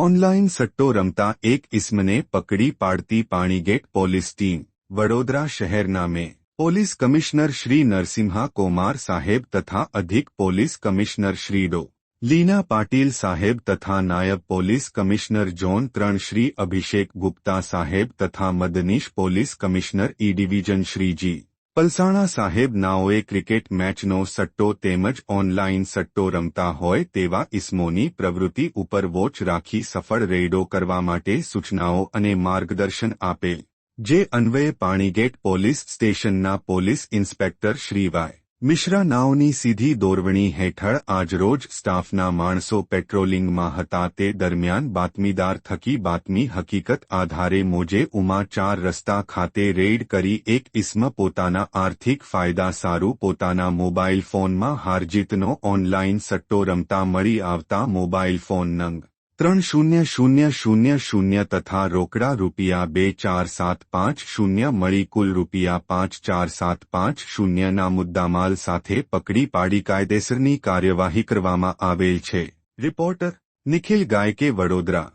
Online સટ્ટો રમતા એક ઇસમને પકડી પાડતી પાણીગેટ પોલીસ ટીમ વડોદરા શહેરના મેં પોલીસ કમિશનર શ્રી નરસિમ્હા કુમાર સાહેબ તથા અધિક પોલીસ કમિશનર શ્રી ડો. લીના પાટીલ સાહેબ તથા નાયબ police commissioner zone 3 Shri Abhishek Gupta સાહેબ તથા મદનીશ police commissioner E division Shri G. Palsana સાહેબ નાઓએ ક્રિકેટ મેચનો સટ્ટો તેમજ ઓનલાઈન સટ્ટો રમતા હોય તેવા ઇસમોની પ્રવૃત્તિ ઉપર વોચ રાખી સફળ રેડો કરવા માટે સૂચનાઓ અને માર્ગદર્શન આપેલ, જે અન્વયે પાણીગેટ પોલીસ સ્ટેશનના police inspector Shri Y. Mishra નાઓની સીધી દોરવણી હેઠળ આજરોજ સ્ટાફના માણસો પેટ્રોલિંગમાં હતા તે દરમિયાન બાતમીદાર થકી બાતમી હકીકત આધારે મોજે ઉમા 4 રસ્તા ખાતે રેડ કરી એક ઇસમ પોતાના આર્થિક ફાયદા સારું પોતાના મોબાઈલ ફોનમાં હારજીતનો ઓનલાઈન સટ્ટો રમતા મળી આવતા મોબાઈલ ફોન નંગ 300000 તથા રોકડા રૂપિયા 24750 મળી કુલ રૂપિયા 54750 ના મુદ્દામાલ સાથે પકડી પાડી કાયદેસરની કાર્યવાહી કરવામાં આવેલ છે. રિપોર્ટર નિખિલ ગાયકે, વડોદરા.